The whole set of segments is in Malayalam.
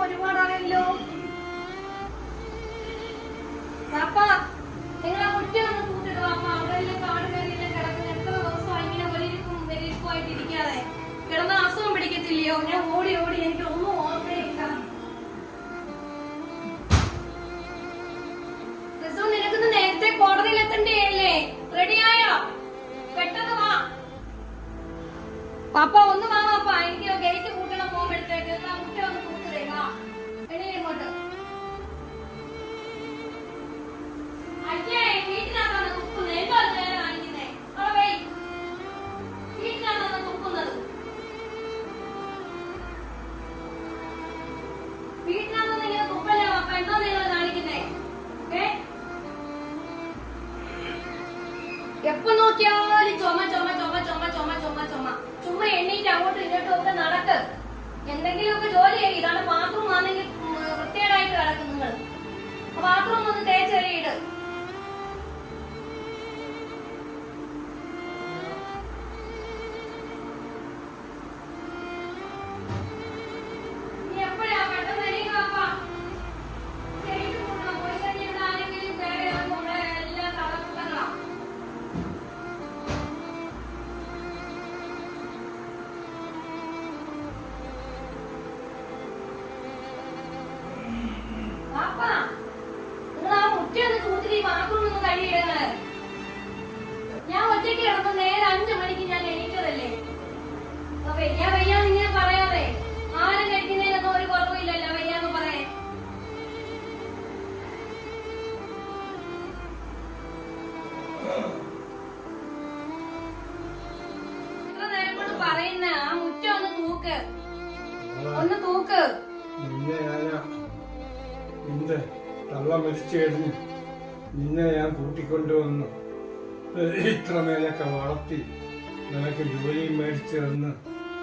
ഒരുപാടാണല്ലോ. പാപ്പ നിങ്ങളെ മുറ്റ ഒന്ന് തൂത്തിടുക. അപ്പൊ അവിടെ എല്ലാം കാട് കയറിയെല്ലാം കിടക്കുന്ന എത്ര ദിവസമായി ഇങ്ങനെ വലിരിക്കുമായിട്ട് ഇരിക്കാതെ കിടന്ന അസുഖം പിടിക്കത്തില്ലയോ? ഞാൻ ഓടി ഓടി എനിക്ക് ഒന്നും ഓർമ്മയില്ല. നിനക്ക് നേരത്തെ കോടതിയിൽ എത്തണ്ടേയല്ലേ? റെഡിയായോ? പെട്ടെന്ന് വാ പാപ്പ. ഒന്ന് വാ പാപ്പ. എനിക്ക് ഗേറ്റ് കൂട്ടണം പോകുമ്പോഴത്തേക്ക് മുറ്റ ഒന്ന് തൂത്തിടേ. വാ എണീ ഇങ്ങോട്ട്. വീട്ടിനകത്താണ് തുപ്പുന്നത്. എന്തോ കാണിക്കുന്നേ? വീട്ടിനകത്താണ് തുപ്പുന്നത്. വീട്ടിനകത്തൊന്നും ഇങ്ങനെ തുപ്പല്ലേ പാപ്പ? എന്തോ നിങ്ങൾ കാണിക്കുന്നേ? എപ്പോ നോക്കിയാലും ചുമ ചുമ ചുമ ചുമ ചുമ ചുമ ചുമ ചുമ. എണ്ണീറ്റ് അങ്ങോട്ടും ഇങ്ങോട്ടും ഒക്കെ നടക്ക്. എന്തെങ്കിലുമൊക്കെ ജോലി ചെയ്യും. ഇതാണ് ബാത്റൂം ആണെങ്കിൽ വൃത്തികേടായിട്ട് കിടക്കും. നിങ്ങൾ ബാത്റൂം ഒന്ന് തേച്ചെറിയിട്. ഞാൻ ഒറ്റയ്ക്ക് കിടന്നു. നേരെ 5 മണിക്ക് ഞാൻ എണീറ്റതല്ലേ. വയ്യ വയ്യ നിങ്ങൾ പറയാതെ. ആരും കഴിക്കുന്നതിനൊന്നും ഒരു കുറവില്ലല്ലോ. വയ്യാന്ന് പറയാൻ എത്ര നേരം കൊണ്ട് പറയുന്ന ആ മുറ്റം ഒന്ന് തൂക്ക്. ഒന്ന് തൂക്ക്. നിന്റെ തള്ള മരിച്ചു കഴിഞ്ഞു. നിന്നെ ഞാൻ കൂട്ടിക്കൊണ്ടുവന്നു. ഇത്ര മേലൊക്കെ വളർത്തി നിനക്ക് ജോലി മേടിച്ചു തന്ന്.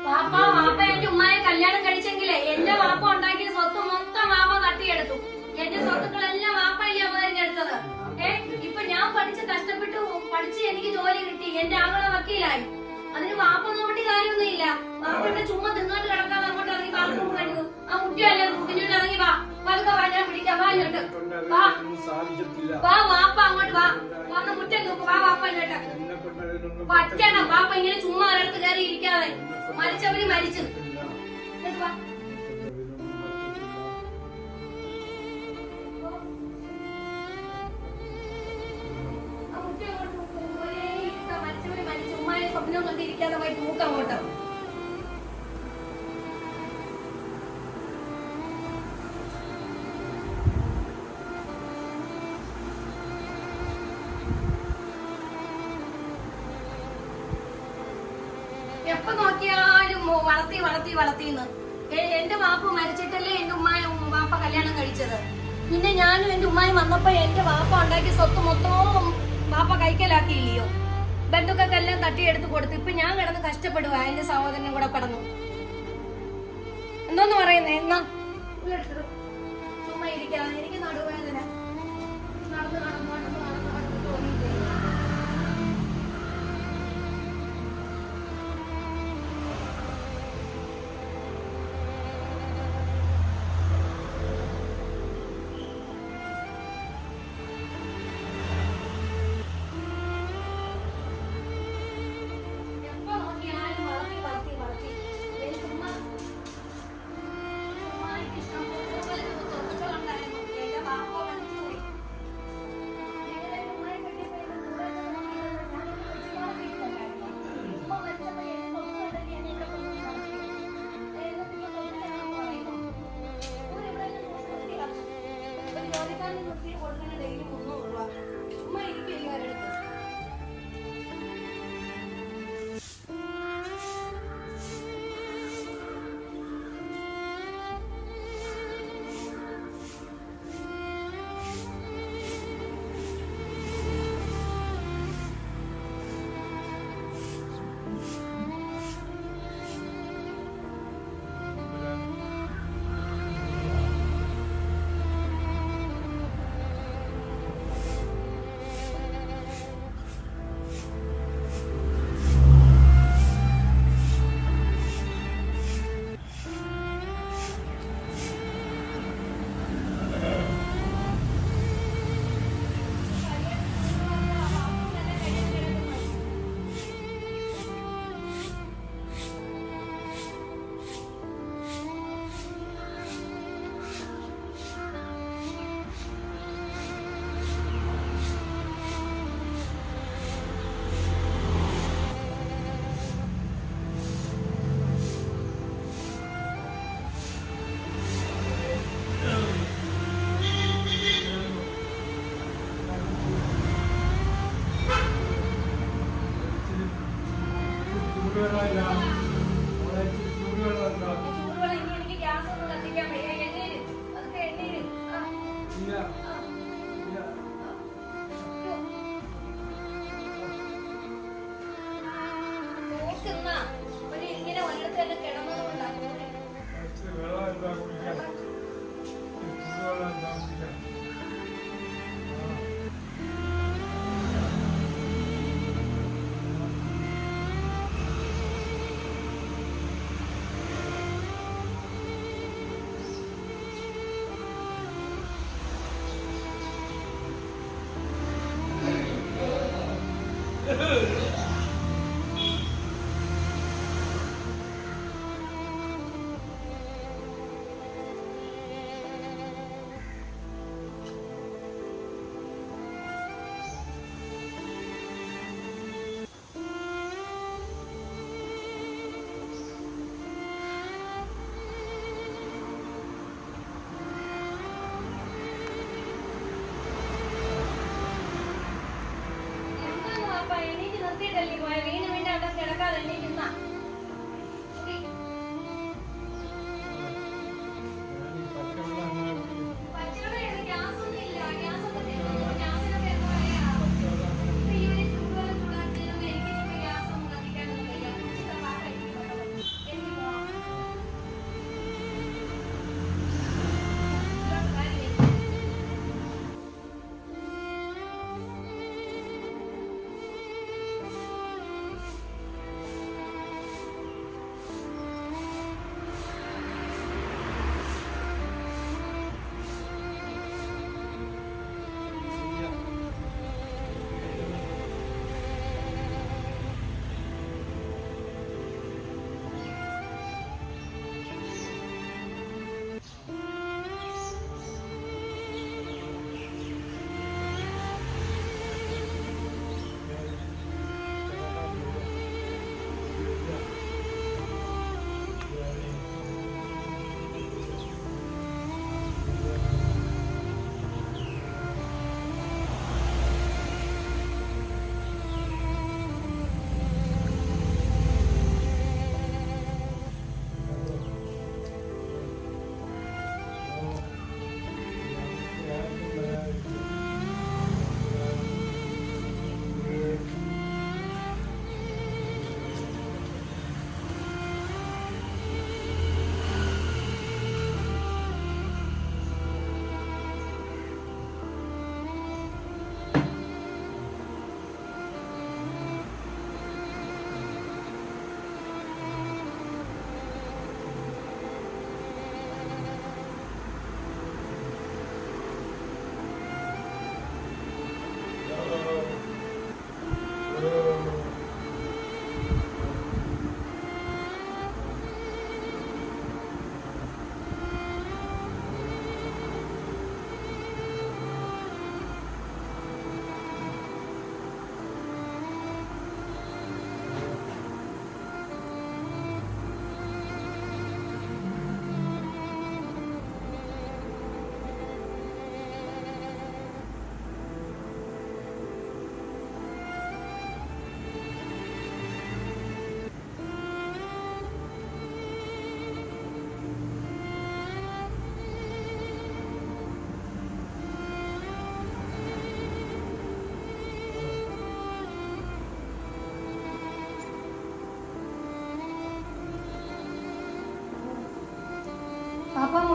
വാപ്പ എന്റെ ഉമ്മയെ കല്യാണം കഴിച്ചെങ്കിലേ എന്റെ വാപ്പ ഉണ്ടാക്കിയ സ്വത്ത് മൊത്തം വാപ്പ തട്ടിയെടുത്തു. എന്റെ സ്വത്തുക്കളെല്ലാം വാപ്പയില്ലേ അവതരിഞ്ഞെടുത്തത്. ഇപ്പൊ ഞാൻ പഠിച്ച് കഷ്ടപ്പെട്ടു പഠിച്ച് എനിക്ക് ജോലി കിട്ടി. എന്റെ ആങ്ങളെ വക്കീലായി. അതിന് വാപ്പ നോക്കേണ്ട കാര്യമൊന്നുമില്ല. വാപ്പയുടെ ചുമ്മാ തിന്നോട്ട് കിടക്കാതെ അങ്ങോട്ട് ഇറങ്ങി ബാത്റൂം കഴിഞ്ഞു. ആ മുറ്റല്ലേ പിന്നീട് ഇറങ്ങി വാ. പതുക്കെ വാ. ഞാൻ പിടിക്കാം. വാ ഇങ്ങോട്ട് വാ. വാ വാപ്പ അങ്ങോട്ട് വാ. വന്ന് മുറ്റം നോക്ക്. വാ വാപ്പ ഇങ്ങോട്ട്. പറ്റണം വാപ്പ ഇങ്ങനെ ചുമ്മാ ഒരിടത്ത് കയറി ഇരിക്കാതെ. മരിച്ചവര് മരിച്ചു. മരിച്ചവര് മരിച്ചു. ഉമ്മായ സ്വപ്നം കണ്ടിരിക്കാതെ പോയി തൂക്കങ്ങോട്ടോ. എപ്പൊ നോക്കിയാലും വളർത്തി വളർത്തി വളർത്തിന്ന്. എന്റെ വാപ്പ മരിച്ചിട്ടല്ലേ എന്റെ വാപ്പ കല്യാണം കഴിച്ചത്. പിന്നെ ഞാനും എന്റെ ഉമ്മായും വന്നപ്പോ എന്റെ വാപ്പ ഉണ്ടാക്കിയ സ്വത്ത് മൊത്തവും വാപ്പ കൈക്കലാക്കിയില്ലയോ? ബന്ധുക്കൾക്കെല്ലാം തട്ടിയെടുത്ത് കൊടുത്തു. ഇപ്പൊ ഞാൻ കിടന്ന് കഷ്ടപ്പെടുക. എന്റെ സഹോദരനും കൂടെ കിടന്നു. എന്തോന്ന് പറയുന്നേ? എന്നാ ചുമ്മാ ഇരിക്കാതെ. എനിക്ക് നടുവേദന. നടന്ന് നടന്ന് നടന്ന് നടന്ന് നടന്ന് തോന്നിയില്ലേ?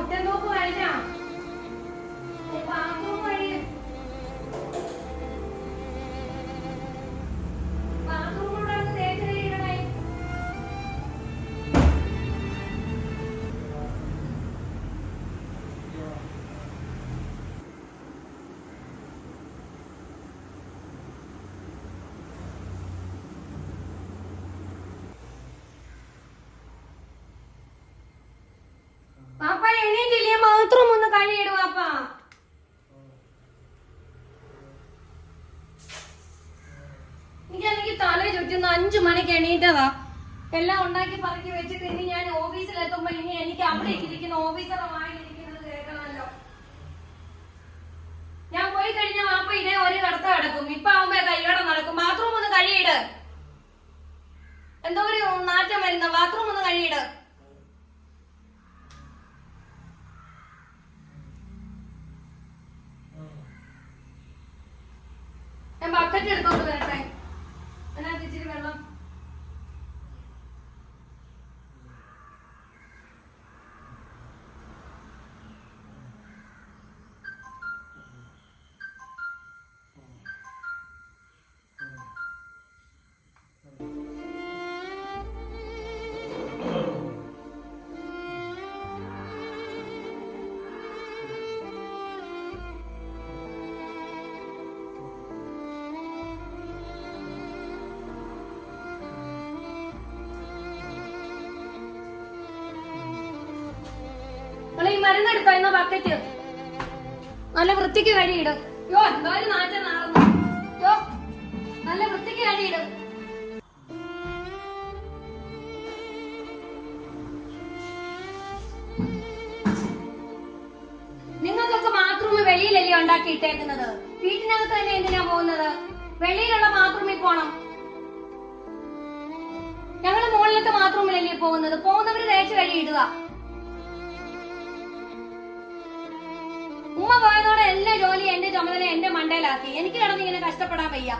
മുറ്റം തൂപ്പ് കഴിഞ്ഞാ ബാത്റൂം വഴി ബാത്റൂമിലൂടെ ഒന്ന് തേച്ച് കഴിയണേ. പാപ്പ എണീറ്റില്ലേ? ബാത്റൂം ഒന്ന് കഴിയിടും പാപ്പ. എനിക്കാണെങ്കിൽ തല ചുറ്റുന്ന 5 മണിക്ക് എണീറ്റതാ. എല്ലാം ഉണ്ടാക്കി പറക്കി വെച്ചിട്ട് ഇനി ഞാൻ ഓഫീസിലെത്തുമ്പോ ഇനി എനിക്ക് അവിടെ ഇരിക്കുന്ന ഓഫീസറെ വാങ്ങിയിരിക്കുന്നത് കേൾക്കണമല്ലോ. ഞാൻ പോയി കഴിഞ്ഞാൽ പാപ്പ ഇതേ ഒരു കടത്ത കിടക്കും. ഇപ്പൊ ആവുമ്പോ കൈയോടെ നടക്കും. ബാത്റൂം ഒന്ന് കഴിയിട്. എന്തോ ഒരു നാറ്റം വരുന്ന. ബാത്റൂം ഒന്ന് കഴിയിട്. ഞാൻ ബക്കറ്റ് എടുത്തോണ്ട് വരട്ടെ. അതിനകത്ത് ഇച്ചിരി വെള്ളം. ഈ മരുന്നെടുത്തോ എന്ന ബക്കറ്റ് നല്ല വൃത്തിക്ക് കഴിയിട്. യോ എന്തായാലും നാറ്റം നാറുന്നു. യോ നല്ല വൃത്തിക്ക് കഴിയിട്. നിങ്ങൾക്കൊക്കെ ബാത്റൂം വെളിയിലല്ലേ ഉണ്ടാക്കിയിട്ടേക്കുന്നത്? വീട്ടിനകത്ത് തന്നെ എന്തിനാ പോകുന്നത്? വെളിയിലുള്ള ബാത്റൂമിൽ പോണം. ഞങ്ങള് മുകളിലത്തെ ബാത്റൂമിലല്ലേ പോകുന്നത്. പോകുന്നവര് തേച്ച് കഴിയിടുക. ഉമ്മ പോയതോടെ എല്ലാ ജോലി എന്റെ ചുമതല എന്റെ മണ്ടയിലാക്കി. എനിക്ക് കിടന്ന് ഇങ്ങനെ കഷ്ടപ്പെടാൻ വയ്യ.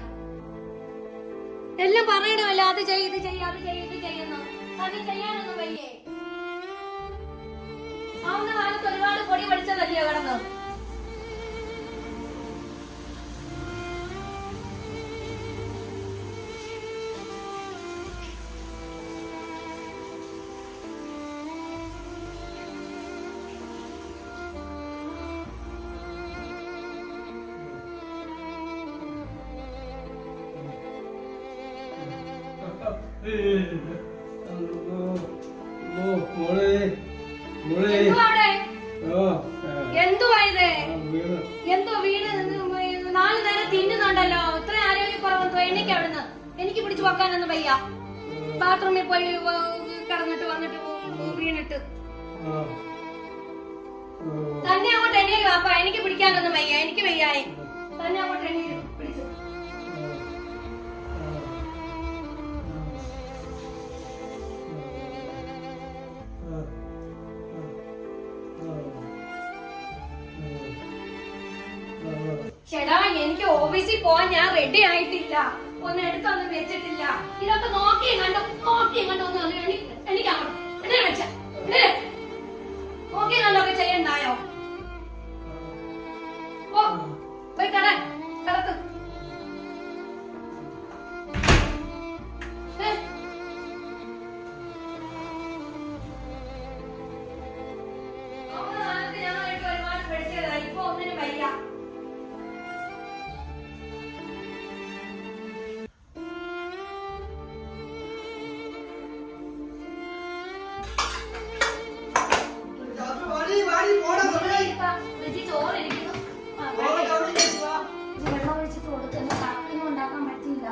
എല്ലാം പറയണമല്ലോ, അത് ചെയ്യ് ഇത് ചെയ്യ് അത് ചെയ്യ് ഇത് ചെയ്യുന്നു. അത് ചെയ്യാനൊന്നും വയ്യേ. ആവുന്ന കാലത്ത് ഒരുപാട് പൊടി പഠിച്ചതല്ലയോ കിടന്ന്. എന്തുവാ ഇത്? എന്തോ വീട് 4 നേരം തിന്നുന്നുണ്ടല്ലോ. ഇത്ര ആരോഗ്യക്കുറവ്. എണീക്ക് അവിടുന്ന്. എനിക്ക് പിടിച്ചു വെക്കാനൊന്നും വയ്യ. ബാത്റൂമിൽ പോയി കിടന്നിട്ട് വന്നിട്ട് വീണിട്ട് തന്നെ അങ്ങോട്ട് എണീക്ക് വാപ്പ. എനിക്ക് പിടിക്കാനൊന്നും വയ്യ. എനിക്ക് വയ്യായി. തന്നെ അങ്ങോട്ട് എണീക്ക് പിടിച്ചു. ചേട്ടാ എനിക്ക് ഓഫീസിൽ പോവാൻ ഞാൻ റെഡി ആയിട്ടില്ല. ഒന്ന് എടുത്തൊന്നും വെച്ചിട്ടില്ല. ഇതൊക്കെ നോക്കിയും കണ്ടു ഒന്ന് എനിക്കങ്ങോട്ട് വെച്ച നോക്കിയും കണ്ടൊക്കെ ചെയ്യണ്ടായോ? ഓ പോയി കിടക്ക്. ഞങ്ങളായിട്ട് ഒരുപാട് പഠിച്ചതാ. ഇപ്പൊ ഒന്നിനും വയ്യ. വെള്ളം ഒഴിച്ചിട്ട് കൊടുത്ത് കറക്റ്റൊന്നും ഉണ്ടാക്കാൻ പറ്റില്ല.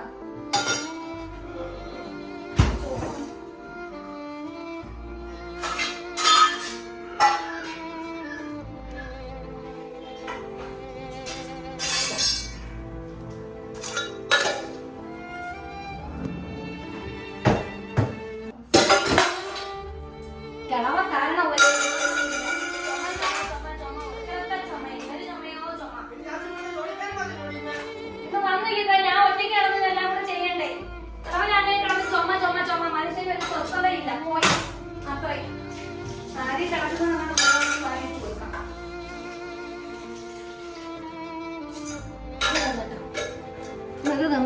കിളവ കാരണം വന്നില്ല. ഞാൻ ഒറ്റയ്ക്ക് കിടന്ന് എല്ലാം കൂടെ ചെയ്യണ്ടേ? അവനാണെങ്കിൽ കിടന്ന് ചുമ മനുഷ്യന് ഒരു സ്വസ്ഥതയില്ല. പോയി അത്രയും ആരും കിടക്കുന്ന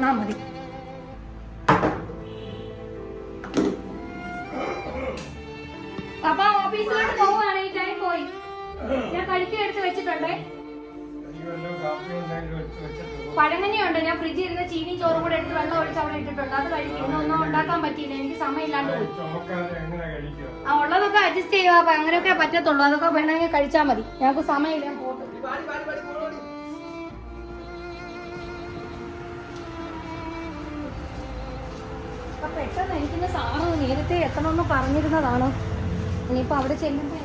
തന്നാ മതി. പപ്പ ഓഫീസിലോട്ട് പോവാണ്, ഈ ടൈം പോയി. ഞാൻ കഴിക്കാൻ എടുത്ത് വെച്ചിട്ടുണ്ടേ. പഴങ്ങനെയുണ്ട്, ഞാൻ ഫ്രിഡ്ജിൽ ഇരുന്ന ചീനിയും ചോറും കൂടെ എടുത്ത് വെള്ളം ഒഴിച്ച് അവിടെ ഇട്ടിട്ടുണ്ട്. അത് കഴിക്കും. ഇന്നൊന്നും ഉണ്ടാക്കാൻ പറ്റിയില്ല, എനിക്ക് സമയമില്ലാണ്ട് പോയി. ആ ഉള്ളതൊക്കെ അഡ്ജസ്റ്റ് ചെയ്യുക. അപ്പൊ അങ്ങനെയൊക്കെ പറ്റത്തുള്ളൂ. അതൊക്കെ വേണമെങ്കിൽ കഴിച്ചാൽ മതി. ഞങ്ങൾക്ക് സമയമില്ല, പോട്ടെ. അപ്പൊ പെട്ടെന്ന് എനിക്കിന്ന് സാറ് നേരത്തെ എത്തണമെന്ന് പറഞ്ഞിരുന്നതാണ്. ഇനിയിപ്പോ അവിടെ ചെല്ലുമ്പോ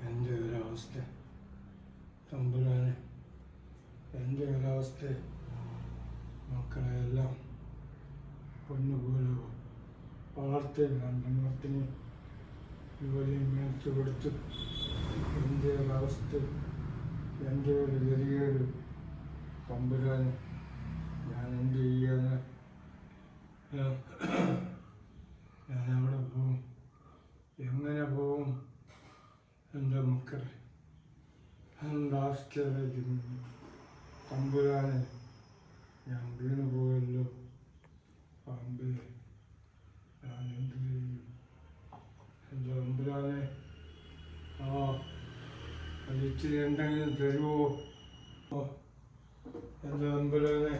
എൻ്റെ ഒരവസ്ഥ തമ്പുരാനെ, എൻ്റെ ഒരവസ്ഥ മക്കളെയെല്ലാം പൊന്നുപോലെ വളർത്തി രണ്ടെണ്ണത്തിന് ജോലിയും മേടിച്ചു കൊടുത്തു. എൻ്റെ ഒരവസ്ഥ, എൻ്റെ ഒരു ഗതികേട് തമ്പുരാനെ, ഞാൻ എന്ത് ചെയ്യാന്? ഞാൻ എവിടെ പോവും? എങ്ങനെ പോവും? എൻ്റെ മക്കൾ എൻ്റെ ആശ്ചര്യം തമ്പുരാനെ, ഞാൻ വീണു പോയല്ലോ. പാമ്പേ, ഞാൻ എന്ത് ചെയ്യും? എൻ്റെ തമ്പുരാനെ, അത് ഇച്ചിരി എന്തെങ്കിലും തരുമോ? എൻ്റെ തമ്പുരാനെ,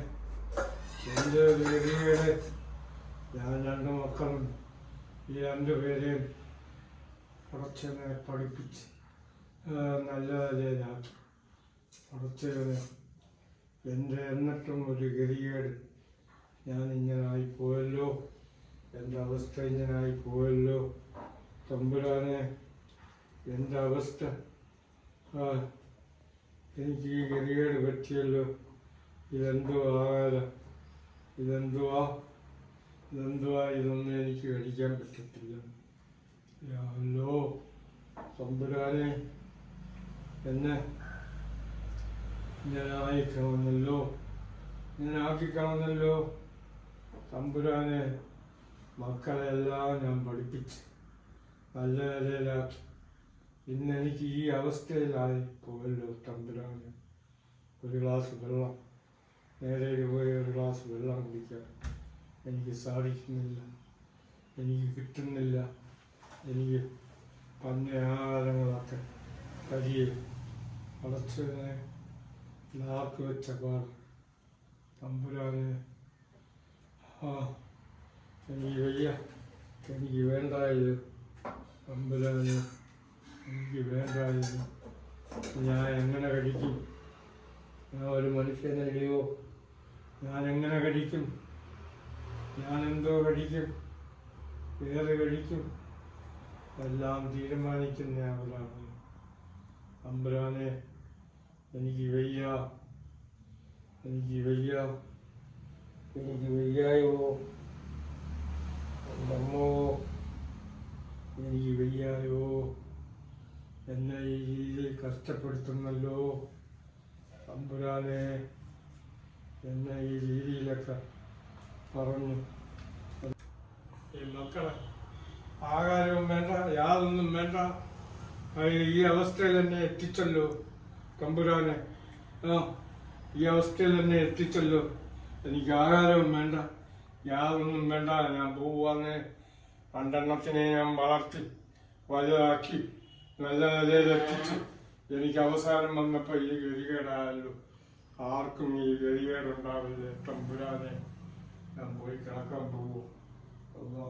എൻ്റെ ഗതികേട്, ഞാൻ രണ്ട് മക്കളും ഈ രണ്ടുപേരെയും കുറച്ചനെ പഠിപ്പിച്ച് നല്ല നിലയിലാക്കി. കുറച്ചവനെ എൻ്റെ എന്നിട്ടും ഒരു ഗതികേട്, ഞാൻ ഇങ്ങനായി പോയല്ലോ. എൻ്റെ അവസ്ഥ ഇങ്ങനായി പോയല്ലോ. തമ്പുരാനെ, എൻ്റെ അവസ്ഥ, എനിക്ക് ഈ ഗതികേട് പറ്റിയല്ലോ. ഇതെന്തോ ആകാല, ഇതെന്തുവാ ഇതൊന്നും എനിക്ക് കഴിക്കാൻ പറ്റത്തില്ല. യാല്ലോ തമ്പുരാനെ, എന്നെ ഞാനായിക്കളഞ്ഞല്ലോ, ഞാനാക്കിക്കളഞ്ഞല്ലോ. തമ്പുരാനെ, മക്കളെല്ലാം ഞാൻ പഠിപ്പിച്ച് നല്ല നിലയിലാക്കി. ഇന്നെനിക്ക് ഈ അവസ്ഥയിലായി പോയല്ലോ. തമ്പുരാനെ, ഒരു ഗ്ലാസ് വെള്ളം, നേരെ പോയി ഒരു ഗ്ലാസ് വെള്ളം കുടിക്കാൻ എനിക്ക് സാധിക്കുന്നില്ല, എനിക്ക് കിട്ടുന്നില്ല. എനിക്ക് പന്ന ആഹാരങ്ങളൊക്കെ കരിയെ അടച്ചതിനെ നാക്ക് വെച്ച പാട്. തമ്പുരാനെ, എനിക്ക് വയ്യ, എനിക്ക് വേണ്ടായത്. തമ്പുരാനെ, എനിക്ക് വേണ്ടായത്. ഞാൻ എങ്ങനെ കഴിക്കും? ഞാൻ ഒരു മനുഷ്യനല്ലയോ? ഞാൻ എങ്ങനെ കഴിക്കും? ഞാൻ എന്തോ കഴിക്കും? വേറെ കഴിക്കും? എല്ലാം തീരുമാനിക്കുന്ന അവരാണ്. തമ്പുരാനെ, എനിക്ക് വയ്യ, എനിക്ക് വയ്യ, എനിക്ക് വയ്യായോ അമ്മോ, എനിക്ക് വയ്യായോ, എന്നെ ഈ രീതിയിൽ കഷ്ടപ്പെടുത്തുന്നല്ലോ തമ്പുരാനെ, എന്നെ ഈ രീതിയിലൊക്കെ പറഞ്ഞു. ഈ മക്കളെ ആഹാരവും വേണ്ട, യാതൊന്നും വേണ്ട, ഈ അവസ്ഥയിൽ എന്നെ എത്തിച്ചല്ലോ തമ്പുരാനെ. ഈ അവസ്ഥയിൽ എന്നെ എത്തിച്ചല്ലോ. എനിക്ക് ആഹാരവും വേണ്ട, യാതൊന്നും വേണ്ട. ഞാൻ പോവാന്ന് 2 ഞാൻ വളർത്തി വലുതാക്കി നല്ല നിലയിലെത്തിച്ചു. എനിക്ക് അവസാനം വന്നപ്പോൾ ഈ ഗതികേടായല്ലോ. ആർക്കും ഈ ഗതികേടുണ്ടാവില്ലേ തമ്പുരാനെ. ഞാൻ പോയി കിടക്കാൻ പോവോ? അല്ലാ.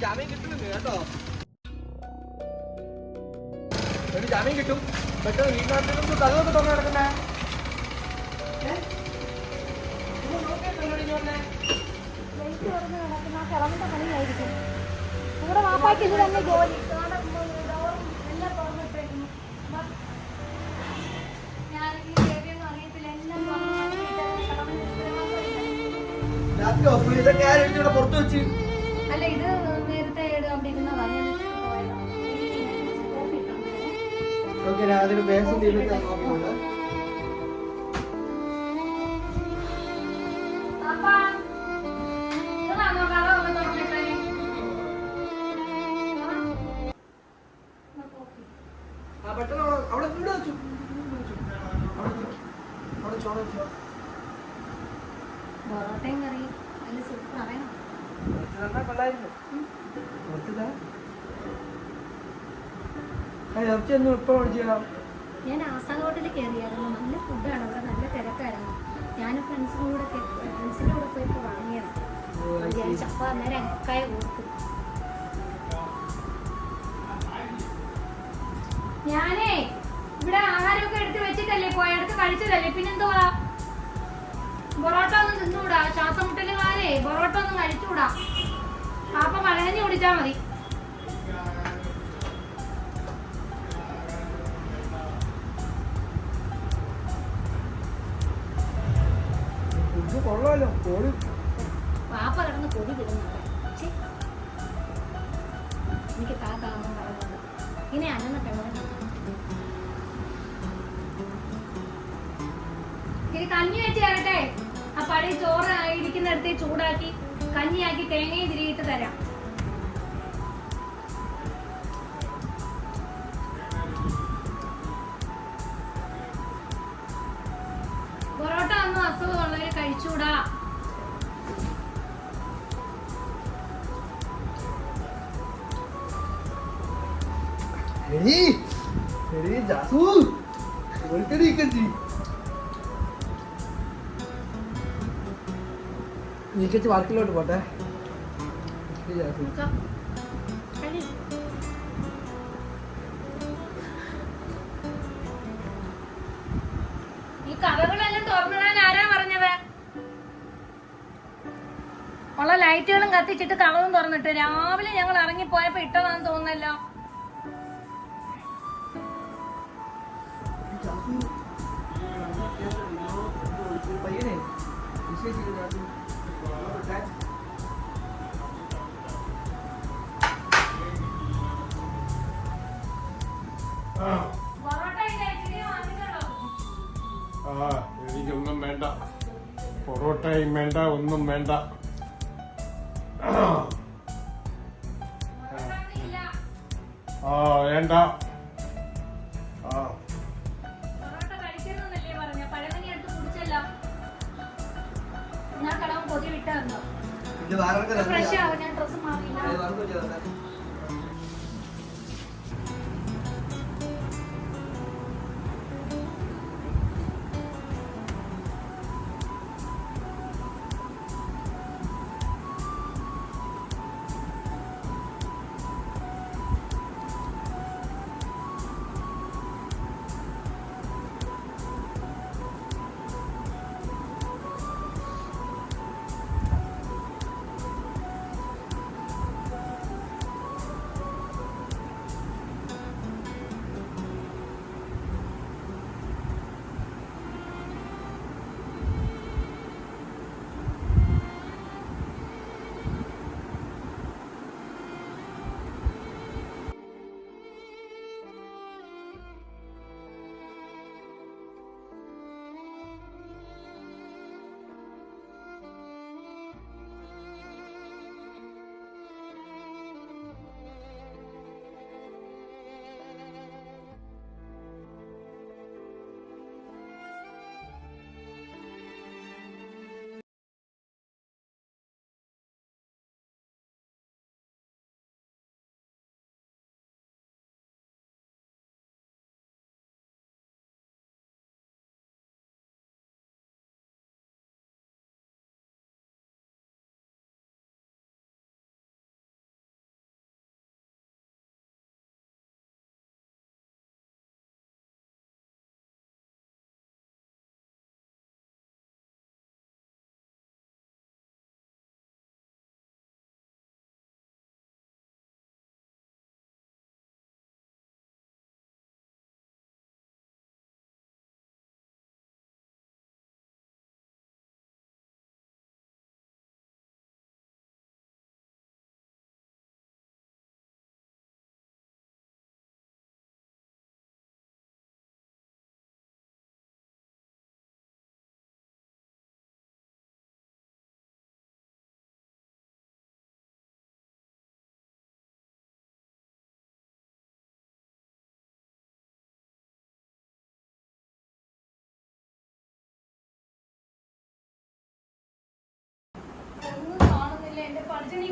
ജാമ്യം കിട്ടുമെന്ന് കേട്ടോ. ഒരു ജാമ്യം കിട്ടും. പെട്ടെന്ന് വീട്ടിനകത്ത് കഥയൊക്കെ തുറന്നു കിടക്കുന്നേ. നോക്കിയിട്ടുണ്ടോ? തുറന്ന് കിടക്കുന്ന ആ കിളവിന്റെ പണിയായിരിക്കും. ഇവിടെ വാപ്പായ്ക്ക് ഇത് തന്നെ ജോലി. എല്ലാം തുറന്നിട്ടേക്കുന്നു. ഞാൻ ഈ ബേബിയൊന്നും അറിയത്തില്ല. എല്ലാം രാത്രി ഓപ്പൺ ഇതൊക്കെ ആരും ഇവിടെ പുറത്ത് വെച്ച്. അല്ല, ഇത് നേരത്തെ അവിടെ ഇരുന്നതാണ്. ഓക്കെ, ഞാൻ അതിന് ബേസും ചെയ്തിട്ട് നോക്കിയിട്ടുണ്ട്. ആ പെട്ടെന്ന് അവിടെ ഇവിടെ വെച്ചു. അവിടെ ചോറ് വെച്ചു. പൊറോട്ടയും കറി നല്ല സൂപ്പർ അറിയണം. കൊള്ളായിരുന്നു. ഇറച്ചിയൊന്നും ഇപ്പൊ മേടിച്ചാ. ഞാൻ ആസാദ് ഹോട്ടലിൽ കയറിയായിരുന്നു. നല്ല ഫുഡാണ് അവിടെ, നല്ല തിരക്കായിരുന്നു. ഞാൻ ഫ്രണ്ട്സിൻ്റെ കൂടെ പോയപ്പോൾ വാങ്ങിയതാണ്. വിചാരിച്ചപ്പോൾ അന്നേരം എക്കായ കൊടുത്തു. ഞാനേ ഇവിടെ ആഹാരമൊക്കെ എടുത്ത് വെച്ചിട്ടല്ലേ എടുത്ത് കഴിച്ചതല്ലേ, പിന്നെന്തുവാ? പൊറോട്ട ഒന്നും തിന്നൂടാ. ശ്വാസം മുട്ടലുകാരെ പൊറോട്ട ഒന്നും കഴിച്ചുകൂടാ. പാപ്പ മലകഞ്ഞി കുടിച്ചാ മതി. കൊള്ളാലോ കോഴി. പാപ്പ കിടന്ന് കൊതി വിടുന്നുണ്ട്. എനിക്ക് താത്താന്ന് പറയുന്നത് ഇനി അനന്നിട്ട് ഇനി കഞ്ഞി വെച്ച് തരട്ടെ. ആ പഴയ ചോറ് ഇരിക്കുന്നിടത്ത് ചൂടാക്കി കഞ്ഞിയാക്കി തേങ്ങയും തിരിയിട്ട് തരാം. പൊറോട്ട ഒന്നും അസുഖമുള്ളവര് കഴിച്ചൂടാ. നീക്കച്ച് വർക്കിലോട്ട് പോട്ടെ. ഈ കഥകളെല്ലാം തുറന്നിടാൻ ആരാ പറഞ്ഞത്? ഉള്ള ലൈറ്റുകളും കത്തിച്ചിട്ട് കഥവും തുറന്നിട്ട് രാവിലെ ഞങ്ങൾ ഇറങ്ങിപ്പോയപ്പോ ഇട്ടതാന്ന് തോന്നുന്നല്ലോ. പയ്യനെ എനിക്കൊന്നും വേണ്ട. പൊറോട്ടയും വേണ്ട, ഒന്നും വേണ്ട. വേണ്ട. കൊതി വിട്ടോ ഇത് വേറെ ഫ്രഷ് ആവും. ഞാൻ ഡ്രസ് മാറിയില്ല.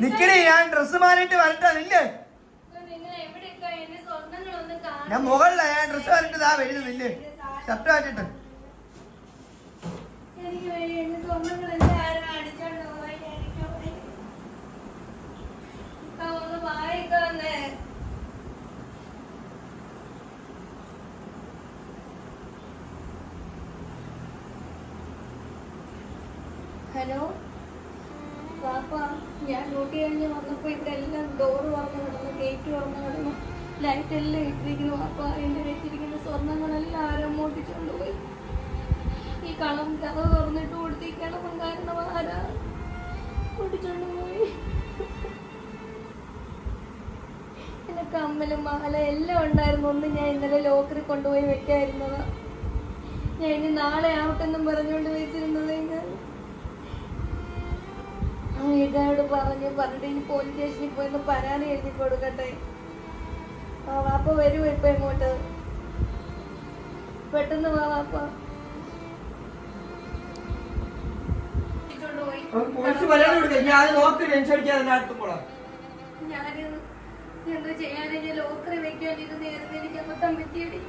നിക്കണേ, ഞാൻ ഡ്രസ് മാറിയിട്ട് വരട്ടാ. നില്ലേ നിങ്ങൾ എവിടെയൊക്കെ എന്റെ സ്വർണ്ണങ്ങളൊന്നും കാണാൻ ഞാൻ മുകളിലാ, ഞാൻ ഡ്രസ് മാറിയിട്ട് വരുന്നു. നില്ലേ ഷർട്ട് മാറ്റിട്ട് എനിക്ക് വേണ്ടി എന്റെ സ്വർണ്ണങ്ങളെല്ലാം ആരും അടിച്ചോണ്ട് പോയി. എനിക്ക് വയ്യ. ഇപ്പൊ ഒന്ന് വായിക്കാന്നേ. ഹലോ പാപ്പ, ഞാൻ ഡ്യൂട്ടി കഴിഞ്ഞ് വന്നപ്പോ ഇവിടെ എല്ലാം ഡോറ് തുറന്നു കിടന്നു, ഗേറ്റ് തുറന്നു കിടന്നു, ലൈറ്റ് എല്ലാം ഇട്ടിരിക്കുന്നു. പാപ്പ, എന്റെ വെച്ചിരിക്കുന്ന സ്വർണ്ണങ്ങളെല്ലാം ആരും മോട്ടിച്ചോണ്ട് പോയി. ഈ കളം കഥ തുറന്നിട്ട് കൊടുത്ത് ഈ കിളവൻ കാരണം ആരാ മോട്ടിച്ചോണ്ട് പോയി. എന്റെ കമ്മലും മാല എല്ലാം ഉണ്ടായിരുന്നു. ഒന്ന് ഞാൻ ഇന്നലെ ലോക്കറിൽ കൊണ്ടുപോയി വെക്കായിരുന്നതാ. ഞാൻ ഇനി നാളെ ആവട്ടെന്നും പറഞ്ഞുകൊണ്ട് വെച്ചിരുന്നത്. ഞാൻ ഇതോട് പറഞ്ഞിട്ട് ഇനി പോലീസ് സ്റ്റേഷനിൽ പോയി പരാതി എഴുതി കൊടുക്കട്ടെ. ആ വാപ്പ വരുമോ ഇപ്പൊ ഇങ്ങോട്ട്? പെട്ടെന്ന് വാ വാപ്പ. ഞാന് എന്താ ചെയ്യാൻ? ലോക്കറി വെക്കാനിരുന്നായിരുന്നു. എനിക്ക് അബദ്ധം പറ്റിയടി.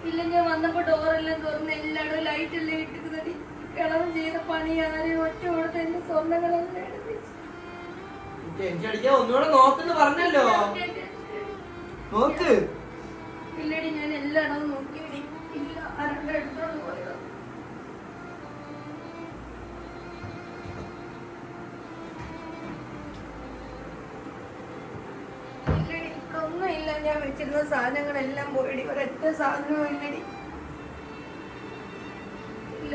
ഇല്ല, ഞാൻ വന്നപ്പോ ഡോറെല്ലാം തുറന്ന് എല്ലായിടും ലൈറ്റ് എല്ലാം ഇട്ടിരുന്നടി. കിളവ് ചെയ്ത പണി ആരെയും ഒറ്റ കൊടുത്ത് എന്റെ സ്വർണ്ണങ്ങളെല്ലാം എടുപ്പിച്ചു. ഒന്നുകൂടെ നോക്കുന്നു പറഞ്ഞല്ലോ. നോക്ക്. ഇല്ലടി, ഞാൻ എല്ലായിടവും നോക്കിയടി. ഇല്ല, ആരുടെ എടുത്തോണ്ട് പോയത്. ഇല്ലടി, ഇവിടെ ഒന്നും ഇല്ല. ഞാൻ വെച്ചിരുന്ന സാധനങ്ങളെല്ലാം പോയടി. ഒരൊറ്റ സാധനവും ഇല്ലടി. ഇല്ല.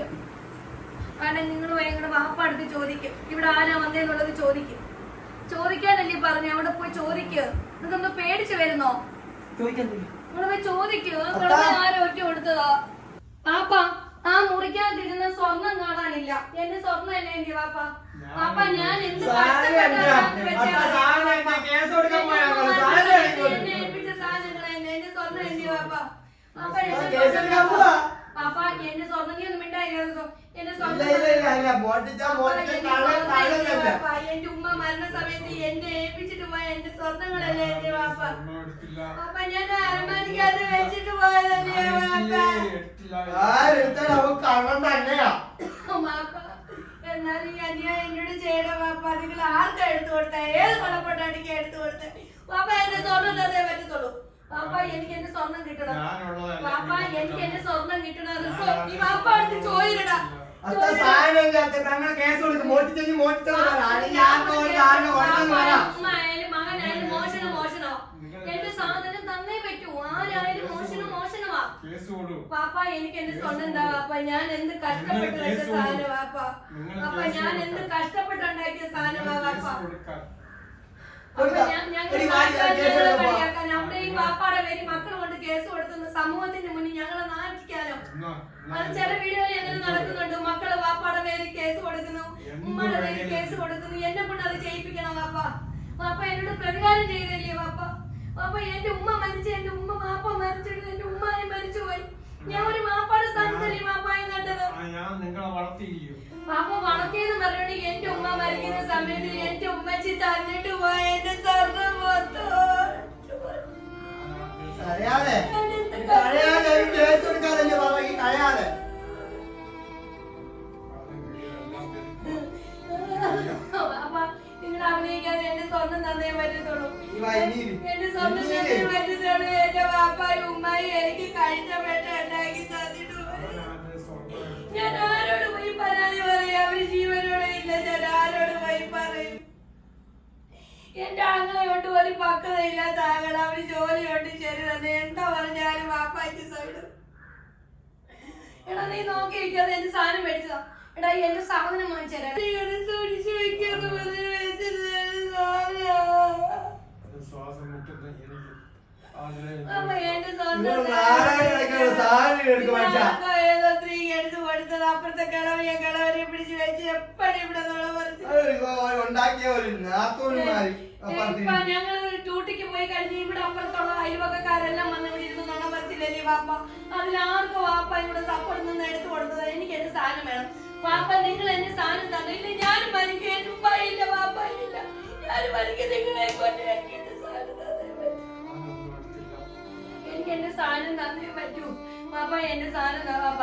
കാരണം നിങ്ങൾ ഭയങ്കര വാപ്പ അടുത്ത് ചോദിക്കും, ഇവിടെ ആരാ വന്നേന്നുള്ളത് ചോദിക്കും. ചോദിക്കാനല്ലേ പറഞ്ഞു, അവിടെ പോയി ചോദിക്കുക. നിങ്ങൾക്കൊന്ന് പേടിച്ചു വരുന്നോ? നിങ്ങൾ പോയി ചോദിക്കുക. ആരും ഒറ്റ കൊടുത്തതാ. പാപ്പ, ആ മുറിക്കാതിരുന്ന സ്വർണം കാണാനില്ല. എന്റെ സ്വർണ്ണം അല്ലേ എന്റെ വാപ്പ. പാപ്പ, ഞാൻ എന്ത് ഏൽപ്പിച്ച സാധനങ്ങൾ എന്നെ, എന്റെ സ്വർണ്ണം എന്റെ വാപ്പ. പാപ്പ, പാപ്പ, എന്റെ സ്വർണ്ണം നീ ഒന്നും മിണ്ടായിരുന്നു. എന്റെ ഉമ്മ മരണ സമയത്ത് എന്നെ ഏൽപ്പിച്ചിട്ട് പോയ എന്റെ സ്വർണ്ണങ്ങളല്ലേ എന്റെ വാപ്പ. പാപ്പ, ഞാൻ അരമാനിക്കാതെ വെച്ചിട്ട് പോയതല്ലേ വാപ്പ. എന്നാലും ഈ അന്യായം എന്നോട് ചെയ്യണ വാപ്പ. നിങ്ങൾ ആർക്കാ എടുത്തു കൊടുത്ത? ഏത് കൊലപ്പൊട്ടാടിക്കാ എടുത്തു കൊടുത്ത? വാപ്പ, എന്റെ സ്വർണ്ണം തന്നേ പറ്റത്തുള്ളൂ. പാപ്പ, എനിക്ക് എന്റെ സ്വർണം കിട്ടണം. പാപ്പ, എനിക്ക് എന്റെ സ്വർണം കിട്ടണം. ഈ വാപ്പ അടുത്ത് ചോദിക്കടാ. മകനായാലും മോശനം മോശനോ. എന്റെ സാധനം തന്നേ പറ്റൂ. ആരായാലും മോശനം മോശനമാ. പാപ്പ, എനിക്ക് എന്റെ സ്വർണ്ണം എന്താ വാപ്പ? ഞാൻ എന്ത് കഷ്ടപ്പെട്ട് വെച്ച സാധനം വാപ്പ. പാപ്പ, ഞാൻ എന്ത് കഷ്ടപ്പെട്ടുണ്ടാക്കിയ സാധനമാ വാപ്പ. അവിടെ ഈ വാപ്പാടെ പേര് മക്കൾ കൊണ്ട് കേസ് കൊടുത്തുന്ന സമൂഹത്തിന്റെ മുന്നിൽ ഞങ്ങളെ നാട്ടിക്കാലോ. അത് ചില വീടുകളിൽ എങ്ങനെ നടക്കുന്നുണ്ട്. മക്കള് വാപ്പാടെ പേര് കേസ് കൊടുക്കുന്നു, ഉമ്മയുടെ പേര് കേസ് കൊടുക്കുന്നു. എന്നെ കൊണ്ട് അത് ചെയ്യിപ്പിക്കണം വാപ്പ. വാപ്പ എന്നോട് പ്രതികാരം ചെയ്തല്ലേ വാപ്പ. വാപ്പ, എന്റെ ഉമ്മ മരിച്ചു, എന്റെ ഉമ്മ വാപ്പ മരിച്ചിട്ട് എന്റെ ഉമ്മാനെ മരിച്ചുപോയി. ഞാൻ ഒരു വാപ്പാടെ സ്ഥാനത്തല്ലേ വാപ്പായെ കണ്ടത്. പാപ്പ വളർത്തിയെന്ന് പറഞ്ഞോണ്ട് എന്റെ ഉമ്മ മരിക്കുന്ന സമയത്ത് എന്റെ ഉമ്മച്ചി തന്നിട്ട് പോയ എന്റെ സ്വർണ്ണം നിങ്ങൾ അഭിനയിക്കാതെ എന്റെ സ്വർണ്ണം തന്നേ പറ്റത്തുള്ളൂ. എന്റെ സ്വർണ്ണം തന്നേ പറ്റത്തുള്ളൂ. എന്റെ വാപ്പായും ഉമ്മായി എനിക്ക് കഴിച്ചപ്പെട്ട് ഉണ്ടാക്കി തന്നിട്ട് പോയി. ഞാൻ ആരോട് പോയി പരാതി പറയാം? അവര് ജീവനോടെ ഇല്ല. ഞാൻ ആരോട് പോയി പറയും? എന്റെ ആങ്ങളെയോട്ട് ഒരു പക്വതയില്ലാത്ത ആങ്ങള. അവര് ജോലിയോട്ട് ശരി തന്നെ. എന്താ പറഞ്ഞാലും വാപ്പായ്ക്ക് സൈഡ്. എടാ, നീ നോക്കിയിരിക്കാതെ എന്റെ സാധനം മേടിച്ചതാ. എടാ, എന്റെ സാധനം വാങ്ങിച്ചേരാ. സൂക്ഷിച്ചു വെക്കാന്ന് പറഞ്ഞ് വെച്ചത് ഏതോ സ്ത്രീ എടുത്തു കൊടുത്തത്. അപ്പുറത്തെ കിളവയെ കിളവരെ പിടിച്ച് വെച്ച് എപ്പോഴും ഇവിടെ ഞങ്ങൾ ഡ്യൂട്ടിക്ക് പോയി കഴിഞ്ഞ് ഇവിടെ അപ്പുറത്തുള്ള അയൽവക്കക്കാരെല്ലാം വന്ന് ഇവിടെ ഇരുന്ന് നുണ പറച്ചില്ലല്ലേ വാപ്പ. അതിലാർക്കും വാപ്പ ഇവിടെ സപ്പോർട്ട് നിന്ന് എടുത്തു കൊടുത്തത്. എനിക്ക് എന്റെ സാധനം വേണം. വാപ്പ നിങ്ങൾ എന്നെ സാധനം തന്നില്ല, ഞാനും മരിക്കും. എന്റെ ഉമ്മയില്ല, വാപ്പയില്ല, ഞാനും മരിക്കും. നിങ്ങളെ കൊണ്ട് എനിക്ക് എന്റെ സാധനം തന്നേ പറ്റൂ. എനിക്ക് എന്റെ സാധനം തന്നേ പറ്റൂ. വാപ്പ എന്റെ സാധനം താ വാപ്പ.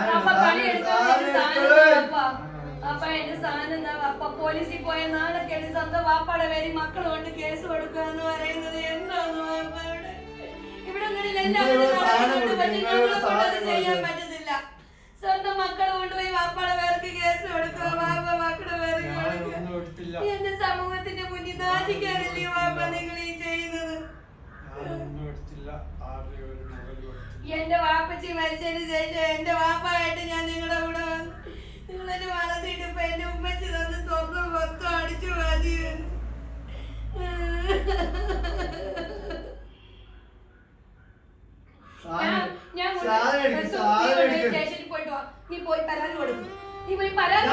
വാപ്പ പണി എടുക്കാൻ എന്റെ സാധനം താ വാപ്പ. വാപ്പ എന്റെ സാധനം താ വാപ്പ. പോലീസിൽ പോയ നാളൊക്കെയാണ് സ്വന്തം വാപ്പയുടെ പേര് മക്കൾ കൊണ്ട് കേസ് കൊടുക്കുക എന്ന് പറയുന്നത് എന്താന്ന് വാപ്പയുടെ? ഇവിടെ ചെയ്യാൻ പറ്റത്തില്ല. സ്വന്തം മക്കളെ കൊണ്ടുപോയി വാപ്പയുടെ പേർക്ക് കേസ് കൊടുക്കുക, വാപ്പ മക്കളുടെ പേർക്ക് കൊടുക്കുക. എന്റെ സമൂഹത്തിന്റെ മുന്നിൽ നാശിക്കാറില്ലേ വാപ്പ നിങ്ങൾ ഈ ചെയ്യുന്നത്? എന്റെ വാപ്പച്ചി മരിച്ചതിന് ശേഷം എന്റെ വാപ്പായിട്ട് ഞാൻ നിങ്ങളുടെ കൂടെ വന്നു. നിങ്ങളെന്നെ വളർത്തിയിട്ട് ഇപ്പൊ എന്റെ ഉമ്മച്ചി തന്ന് സ്വർണ്ണം മൊത്തം അടിച്ചു മതി. സ്റ്റേഷനിൽ പോയിട്ട് വാ. നീ പോയി പരാതി കൊടുക്കും. നീ പോയി പരാതി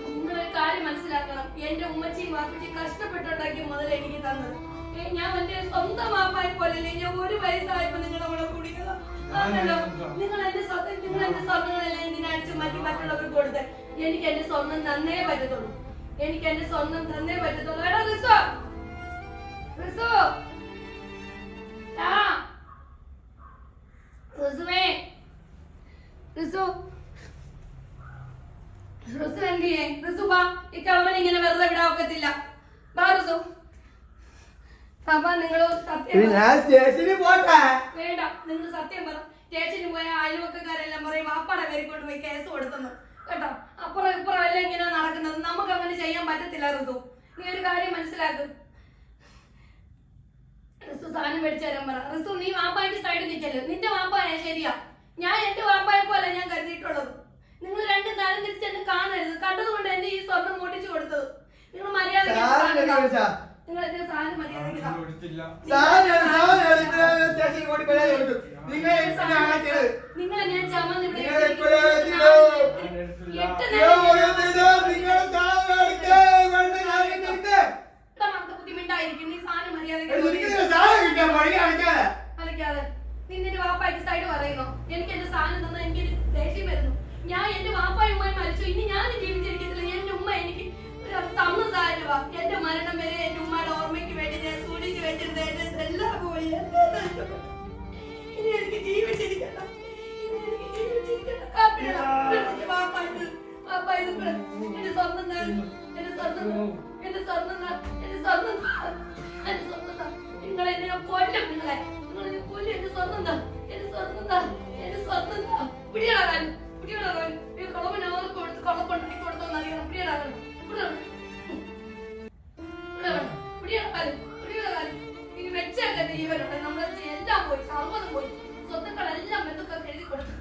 നിങ്ങളൊരു കാര്യം മനസ്സിലാക്കണം. എന്റെ ഉമ്മച്ചിയും വാപ്പച്ചിയും കഷ്ടപ്പെട്ടുണ്ടാക്കിയ മുതൽ എനിക്ക് തന്നത്. ഞാൻ എന്റെ സ്വന്തം വാപ്പായെ പോലല്ലേ. ഞാൻ 1 വയസ്സായപ്പോ നിങ്ങളുടെ കൂടെ കൂടിയതാ. നിങ്ങൾ എന്റെ സ്വർണ്ണങ്ങളെല്ലാം എന്തിനാ അടിച്ചു മാറ്റി മറ്റുള്ളവർക്ക് കൊടുത്തേ? എനിക്ക് എന്റെ സ്വർണം തന്നേ പറ്റത്തുള്ളൂ. എനിക്ക് എന്റെ സ്വർണം തന്നേ പറ്റത്തുള്ളൂ. എടാ റിസോ, റിസോ, റിസുവേ, റിസു, റിസു എന്തിയേ? റിസു വാ. ഈ കള്ളനെ ഇങ്ങനെ വെറുതെ വിടാൻ ഒക്കത്തില്ല. വാ റിസു. പാപ്പാ നിങ്ങൾ സത്യം വേണ്ട. നിങ്ങൾ സത്യം പറ. സ്റ്റേഷനിൽ പോയ അയൽവക്കക്കാരെല്ലാം പറയും വാപ്പാടെ പേര് കൊണ്ട് പോയി കേസ് കൊടുത്തെന്ന് കേട്ടോ. അപ്പുറം ഇപ്പുറം എല്ലാം ഇങ്ങനെ നടക്കുന്നത്. നമുക്ക് അങ്ങനെ ചെയ്യാൻ പറ്റത്തില്ല റിസു. നീ ഒരു കാര്യം മനസ്സിലാക്കും. റിസു സാധനം മേടിച്ചു തരാൻ പറ. റിസു നീ വാപ്പായ്ക്ക് സൈഡ് നിൽക്കല്ലോ. നിന്റെ വാപ്പായ ശരിയാ. ഞാൻ എന്റെ വാപ്പായെ പോലെ ഞാൻ കരുതിയിട്ടുള്ളത്. നിങ്ങൾ രണ്ടും തരം തിരിച്ചെന്നെ കാണരുത്. കണ്ടതുകൊണ്ട് എന്റെ ഈ സ്വർണം മോട്ടിച്ചു കൊടുത്തത്. നിങ്ങൾ മര്യാദ നിങ്ങൾ എന്റെ സാധനം മര്യാദ നിങ്ങളെ ഞാൻ ചമന്ന് ബുദ്ധിമുട്ടായിരിക്കും. നീ സാധനം മര്യാദ നിന്റെ വാപ്പായ്ക്ക് സൈഡ് പറയുന്നു. എനിക്ക് എന്റെ സാധനം തന്ന എനിക്ക് ദേഷ്യം വരുന്നു. ഞാൻ എന്റെ വാപ്പായും ഉമ്മയും മരിച്ചു. ഇനി ഞാൻ ജീവിച്ചിരിക്കത്തില്ല. എന്റെ ഉമ്മ എനിക്ക് തന്നു സാധനവാ. എന്റെ മരണം വരെ എന്റെ ഉമ്മയുടെ ഓർമ്മയ്ക്ക് വേണ്ടി ഞാൻ സൂക്ഷിച്ചു വെച്ചിരുന്ന എന്റെ എല്ലാം പോയി. ഇനി എനിക്ക് ജീവിച്ചിരിക്കണം. എന്റെ സ്വന്തം നിങ്ങൾ എന്നെ കൊല്ലും. നിങ്ങളെന്നെ കൊല്ലും. എന്റെ സ്വന്തം പിടിയാകാൻ കളവനാർക്ക് കൊടുത്ത് കളപ്പുണ്ടാക്കി കൊടുത്തോന്നറിയണം. പിടിയാകാൻ ഇനി വെച്ചൊക്കെ ജീവനുണ്ട്. നമ്മളെ എല്ലാം പോയി, സർവ്വതും പോയി. സ്വത്തുക്കളെല്ലാം ബന്ധുക്കൾക്ക് എഴുതി കൊടുത്തു.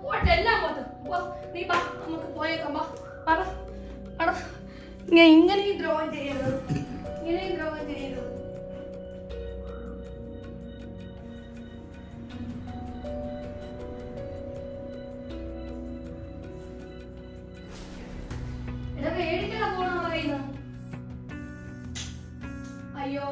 പോട്ടെ, എല്ലാം പോട്ടെ. നീ വാ, നമുക്ക് പോയേക്കാം. ഇങ്ങനെയും ദ്രോഹം ചെയ്യരുത്. ഇങ്ങനെയും ദ്രോഹം ചെയ്യരുത്. ഇതൊക്കെ ഏടിക്കണം പോണോ പറയുന്നു? അയ്യോ